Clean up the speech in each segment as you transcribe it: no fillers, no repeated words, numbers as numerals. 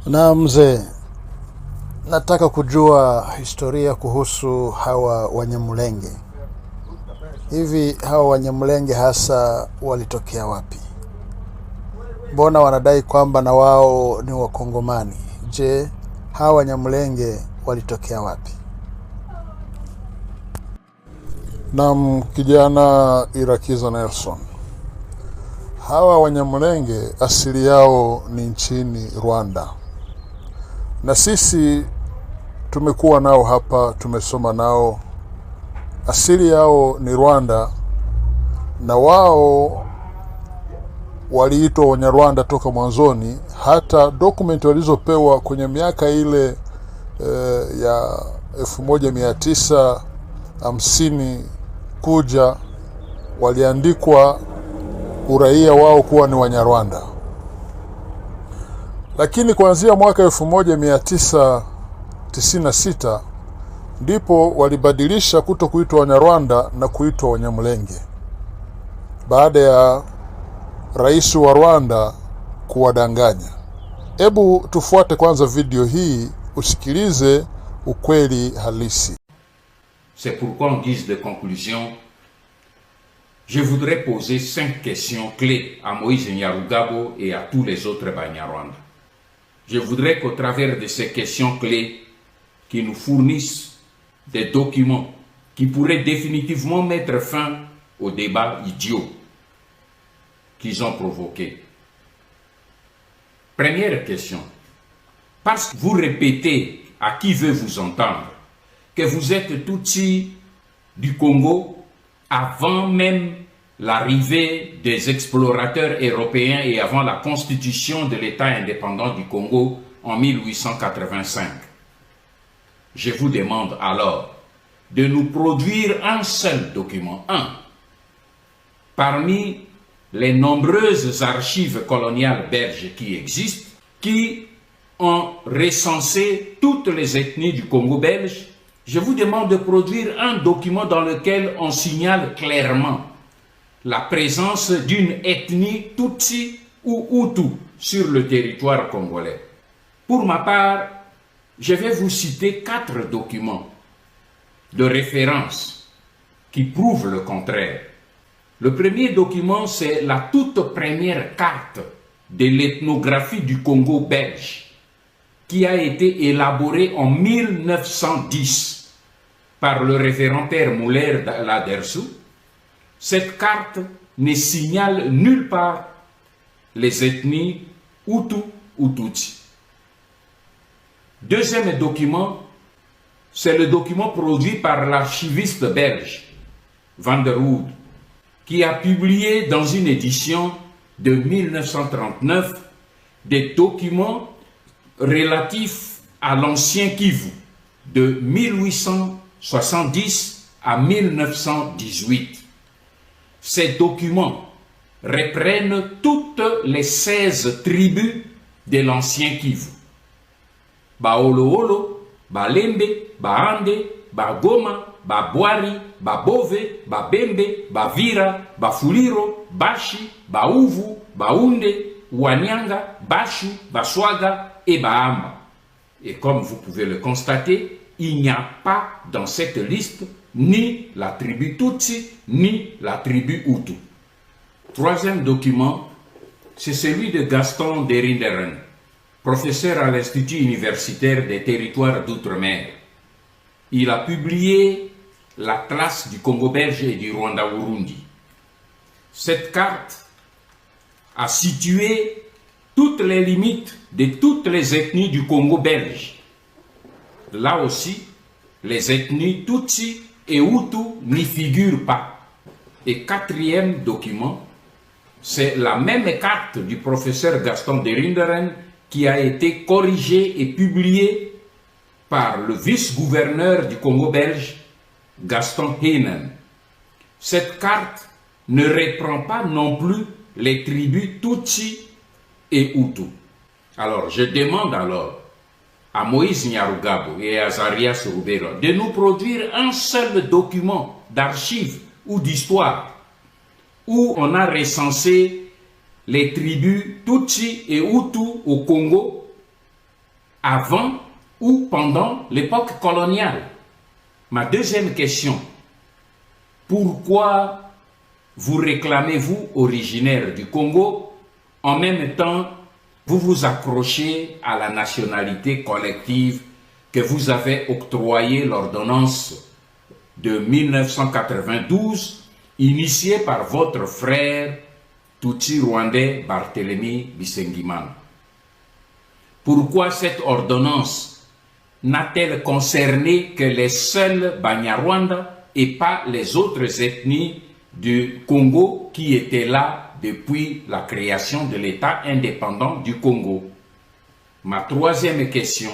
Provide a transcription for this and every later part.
Na mzee, nataka kujua historia kuhusu hawa Wanyamulenge. Hivi hawa Wanyamulenge hasa walitokea wapi? Mbona wanadai kwamba na wao ni Wakongomani? Je, hawa Wanyamulenge walitokea wapi? Naam, kijana Irakiza Nelson. Hawa Wanyamulenge asili yao ni nchini Rwanda. Na sisi tumekuwa nao hapa, tumesoma nao. Asili yao ni Rwanda, na wao waliitwa Wanyarwanda toka mwanzoni. Hata dokumenti walizopewa kwenye miaka ile ya 1950 kuja, waliandikwa uraia wao kuwa ni Wanyarwanda. Lakini kuanzia mwaka 1996 ndipo walibadilisha kuto kuitwa Wanyarwanda na kuitwa Wanyamulenge, baada ya rais wa Rwanda kuwadanganya. Hebu tufuate kwanza video hii usikilize ukweli halisi. C'est pourquoi en guise de conclusion, je voudrais poser 5 questions clés à Moïse Nyarugabo et à tous les autres Banyarwanda. Je voudrais qu'au travers de ces questions clés, qui nous fournissent des documents qui pourraient définitivement mettre fin au débat idiot qu'ils ont provoqué. Première question. Parce que vous répétez à qui veut vous entendre que vous êtes Tutsi du Congo avant même l'arrivée des explorateurs européens et avant la constitution de l'État indépendant du Congo en 1885. Je vous demande alors de nous produire un seul document, parmi les nombreuses archives coloniales belges qui existent, qui ont recensé toutes les ethnies du Congo belge. Je vous demande de produire un document dans lequel on signale clairement la présence d'une ethnie Tutsi ou Hutu sur le territoire congolais. Pour ma part, je vais vous citer 4 documents de référence qui prouvent le contraire. Le premier document, c'est la toute première carte de l'ethnographie du Congo belge, qui a été élaborée en 1910 par le référendaire Muller Ladersu. Cette carte ne signale nulle part les ethnies Hutu ou Tutsi. Deuxième document, c'est le document produit par l'archiviste belge Van der Hoed, qui a publié dans une édition de 1939 des documents relatifs à l'ancien Kivu de 1870 à 1918. Ces documents reprennent toutes les 16 tribus de l'ancien Kivu. Baoloolo, Balembe, Baande, Bagoma, Babwari, Babove, Babembe, Bavira, Bafuliro, Bashi, Bauvu, Baunde, Wanyanga, Bashu, Baswaga et Bahama. Et comme vous pouvez le constater, il n'y a pas dans cette liste ni la tribu Tutsi, ni la tribu Hutu. Troisième document, c'est celui de Gaston de Rinderen, professeur à l'Institut universitaire des territoires d'outre-mer. Il a publié l'Atlas du Congo belge et du Rwanda-Urundi. Cette carte a situé toutes les limites de toutes les ethnies du Congo belge. Là aussi, les ethnies Tutsi et Hutu n'y figurent pas. Et quatrième document, c'est la même carte du professeur Gaston de Rinderen qui a été corrigée et publiée par le vice-gouverneur du Congo belge, Gaston Heenen. Cette carte ne reprend pas non plus les tribus Tutsi et Hutu. Alors, je demande alors à Moïse Nyarugabo et à Azarias Rubero de nous produire un seul document d'archives ou d'histoire où on a recensé les tribus Tutsi et Hutu au Congo avant ou pendant l'époque coloniale? Ma deuxième question, pourquoi vous réclamez-vous originaire du Congo, en même temps vous vous accrochez à la nationalité collective que vous avez octroyée l'ordonnance de 1992, initiée par votre frère Tutsi rwandais Barthélemy Bisengimana? Pourquoi cette ordonnance n'a-t-elle concerné que les seuls Banyarwanda et pas les autres ethnies du Congo qui étaient là depuis la création de l'État indépendant du Congo? Ma troisième question,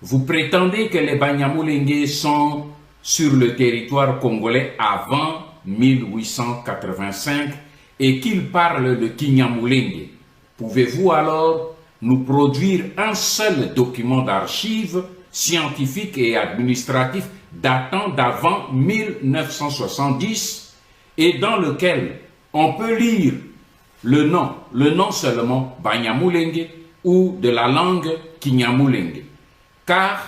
vous prétendez que les Banyamulenge sont sur le territoire congolais avant 1885 et qu'ils parlent le Kinyamulenge. Pouvez-vous alors nous produire un seul document d'archives scientifique et administratif datant d'avant 1970 et dans lequel on peut lire le nom seulement Banyamulenge ou de la langue Kinyamulenge? Car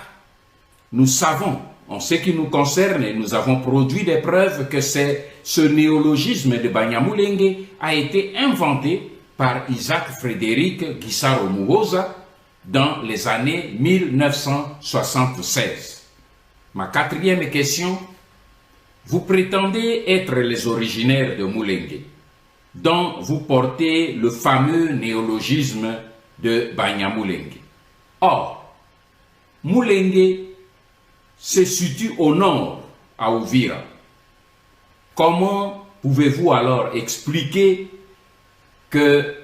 nous savons, en ce qui nous concerne, et nous avons produit des preuves que ce néologisme de Banyamulenge a été inventé par Isaac Frédéric Gisaro Muhoza dans les années 1976. Ma quatrième question, vous prétendez être les originaires de Mulenge, dont vous portez le fameux néologisme de Banyamulenge. Or, Mulenge se situe au nord, à Uvira. Comment pouvez-vous alors expliquer que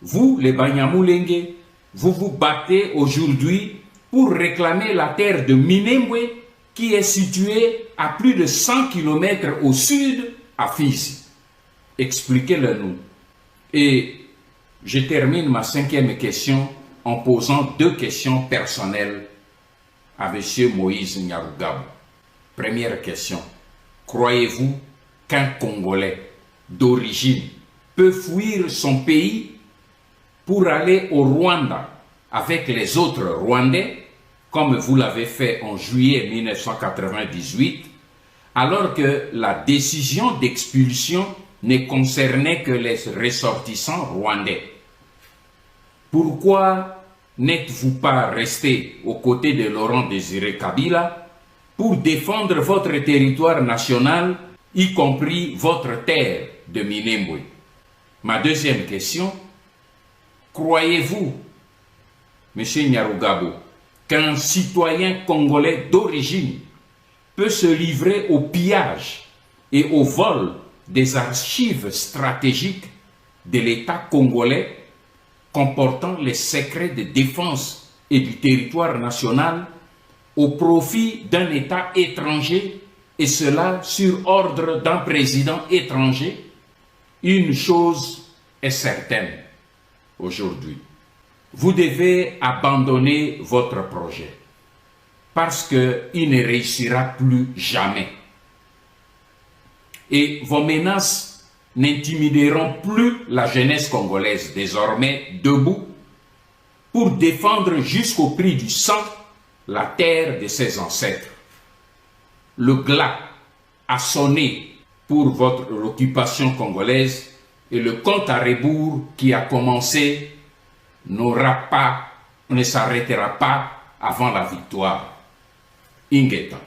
vous, les Banyamulenge, vous vous battez aujourd'hui pour réclamer la terre de Minembwe qui est située à plus de 100 km au sud à Fizi? Expliquez-le nous. Et je termine ma cinquième question en posant deux questions personnelles à M. Moïse Nyarugabo. Première question, croyez-vous qu'un Congolais d'origine peut fuir son pays pour aller au Rwanda avec les autres Rwandais, comme vous l'avez fait en juillet 1998, alors que la décision d'expulsion ne concernait que les ressortissants rwandais? Pourquoi n'êtes-vous pas resté aux côtés de Laurent Désiré Kabila pour défendre votre territoire national, y compris votre terre de Minembwe? Ma deuxième question, croyez-vous, M. Nyarugabo, qu'un citoyen congolais d'origine peut se livrer au pillage et au vol des archives stratégiques de l'État congolais comportant les secrets de défense et du territoire national au profit d'un État étranger, et cela sur ordre d'un président étranger? Une chose est certaine aujourd'hui, vous devez abandonner votre projet parce qu'il ne réussira plus jamais. Et vos menaces n'intimideront plus la jeunesse congolaise, désormais debout, pour défendre jusqu'au prix du sang la terre de ses ancêtres. Le glas a sonné pour votre occupation congolaise et le compte à rebours qui a commencé ne s'arrêtera pas avant la victoire. Ingeta.